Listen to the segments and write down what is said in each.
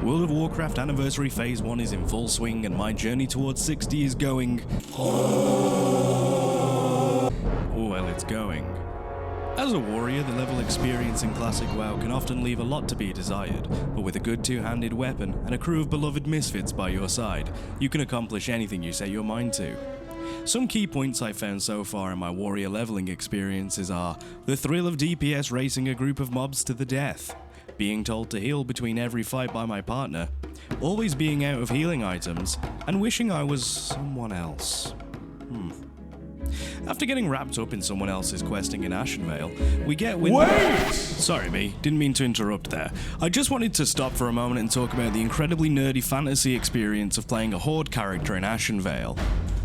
World of Warcraft Anniversary Phase 1 is in full swing and my journey towards 60 is going... well, it's going. As a warrior, the level experience in Classic WoW can often leave a lot to be desired, but with a good two-handed weapon and a crew of beloved misfits by your side, you can accomplish anything you set your mind to. Some key points I've found so far in my warrior leveling experiences are the thrill of DPS racing a group of mobs to the death, being told to heal between every fight by my partner, always being out of healing items, and wishing I was someone else. After getting wrapped up in someone else's questing in Ashenvale, we get wind- Wait! Sorry me, didn't mean to interrupt there. I just wanted to stop for a moment and talk about the incredibly nerdy fantasy experience of playing a horde character in Ashenvale.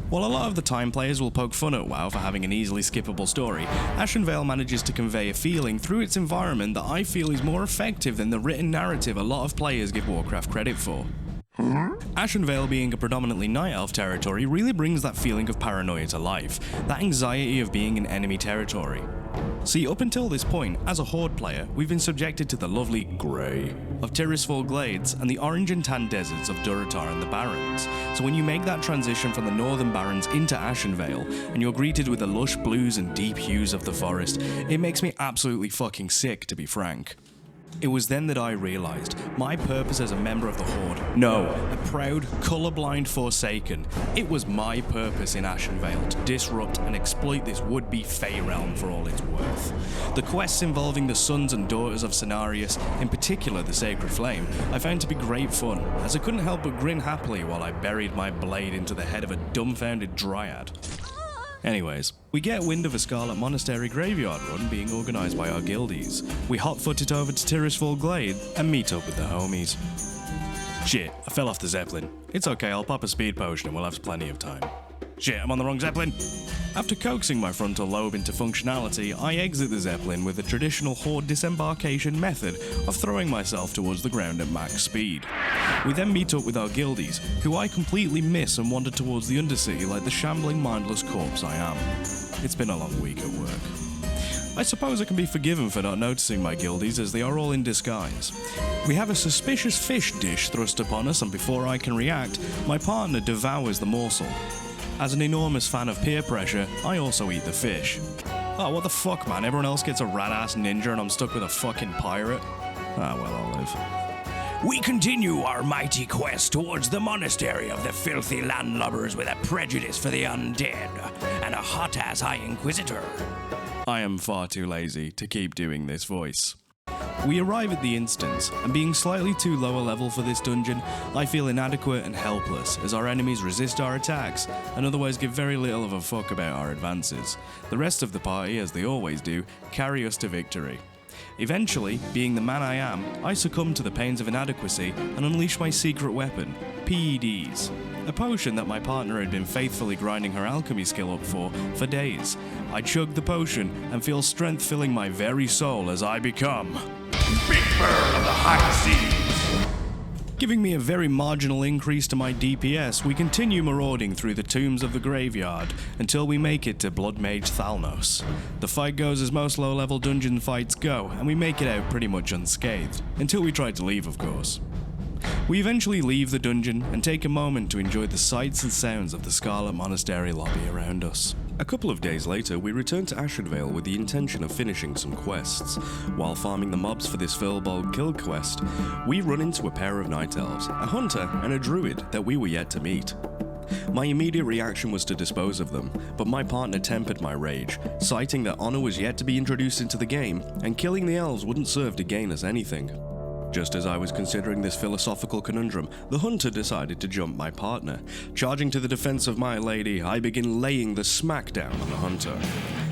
While a lot of the time players will poke fun at WoW for having an easily skippable story, Ashenvale manages to convey a feeling through its environment that I feel is more effective than the written narrative a lot of players give Warcraft credit for. Ashenvale being a predominantly Night Elf territory really brings that feeling of paranoia to life, that anxiety of being in enemy territory. See, up until this point, as a Horde player, we've been subjected to the lovely grey of Tirisfal Glades and the orange and tan deserts of Durotar and the Barrens. So when you make that transition from the Northern Barrens into Ashenvale, and you're greeted with the lush blues and deep hues of the forest, it makes me absolutely fucking sick, to be frank. It was then that I realised my purpose as a member of the Horde, no, a proud, colourblind Forsaken, it was my purpose in Ashenvale to disrupt and exploit this would-be Fey realm for all it's worth. The quests involving the sons and daughters of Cenarius, in particular the Sacred Flame, I found to be great fun, as I couldn't help but grin happily while I buried my blade into the head of a dumbfounded dryad. Anyways, we get wind of a Scarlet monastery graveyard run being organised by our guildies. We hot-foot it over to Tirisfal Glade and meet up with the homies. Shit, I fell off the Zeppelin. It's okay, I'll pop a speed potion and we'll have plenty of time. Shit, I'm on the wrong Zeppelin! After coaxing my frontal lobe into functionality, I exit the Zeppelin with the traditional Horde disembarkation method of throwing myself towards the ground at max speed. We then meet up with our guildies, who I completely miss and wander towards the Undercity like the shambling mindless corpse I am. It's been a long week at work. I suppose I can be forgiven for not noticing my guildies as they are all in disguise. We have a suspicious fish dish thrust upon us and before I can react, my partner devours the morsel. As an enormous fan of peer pressure, I also eat the fish. Oh, what the fuck, man? Everyone else gets a rat-ass ninja and I'm stuck with a fucking pirate? Ah, well, I'll live. We continue our mighty quest towards the monastery of the filthy landlubbers with a prejudice for the undead and a hot-ass High Inquisitor. I am far too lazy to keep doing this voice. We arrive at the instance, and being slightly too low a level for this dungeon, I feel inadequate and helpless as our enemies resist our attacks and otherwise give very little of a fuck about our advances. The rest of the party, as they always do, carry us to victory. Eventually, being the man I am, I succumb to the pains of inadequacy and unleash my secret weapon, PEDs. A potion that my partner had been faithfully grinding her alchemy skill up for days. I chug the potion and feel strength filling my very soul as I become... Big Bird of the High Seas! Giving me a very marginal increase to my DPS, we continue marauding through the tombs of the graveyard until we make it to Blood Mage Thalnos. The fight goes as most low-level dungeon fights go, and we make it out pretty much unscathed, until we try to leave, of course. We eventually leave the dungeon and take a moment to enjoy the sights and sounds of the Scarlet Monastery lobby around us. A couple of days later, we return to Ashenvale with the intention of finishing some quests. While farming the mobs for this Firbolg kill quest, we run into a pair of night elves, a hunter and a druid that we were yet to meet. My immediate reaction was to dispose of them, but my partner tempered my rage, citing that honor was yet to be introduced into the game, and killing the elves wouldn't serve to gain us anything. Just as I was considering this philosophical conundrum, the hunter decided to jump my partner. Charging to the defense of my lady, I begin laying the smackdown on the hunter.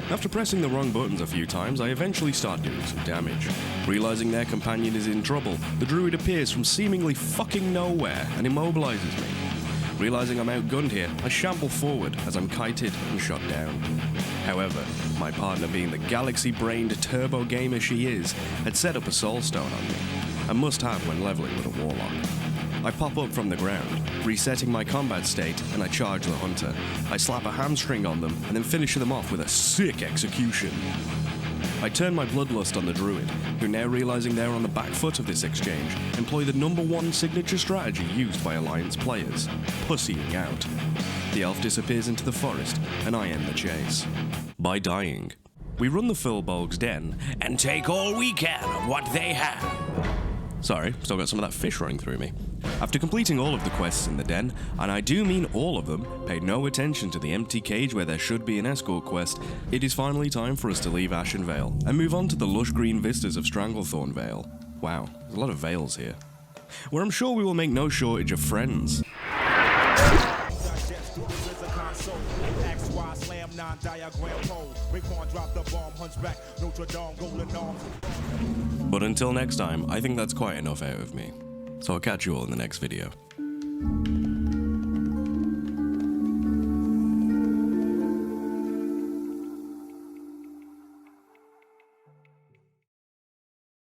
After pressing the wrong buttons a few times, I eventually start doing some damage. Realizing their companion is in trouble, the druid appears from seemingly fucking nowhere and immobilizes me. Realizing I'm outgunned here, I shamble forward as I'm kited and shot down. However, my partner, being the galaxy-brained turbo gamer she is, had set up a soul stone on me, a must-have when leveling with a warlock. I pop up from the ground, resetting my combat state, and I charge the hunter. I slap a hamstring on them, and then finish them off with a sick execution. I turn my bloodlust on the druid, who, now realizing they're on the back foot of this exchange, employ the #1 signature strategy used by Alliance players: pussying out. The elf disappears into the forest, and I end the chase by dying. We run the Firbolg's den and take all we can of what they have. Sorry, still got some of that fish running through me. After completing all of the quests in the den, and I do mean all of them, paid no attention to the empty cage where there should be an escort quest, it is finally time for us to leave Ashenvale and move on to the lush green vistas of Stranglethorn Vale. Wow, there's a lot of vales here. Where I'm sure we will make no shortage of friends. But until next time, I think that's quite enough out of me. So I'll catch you all in the next video.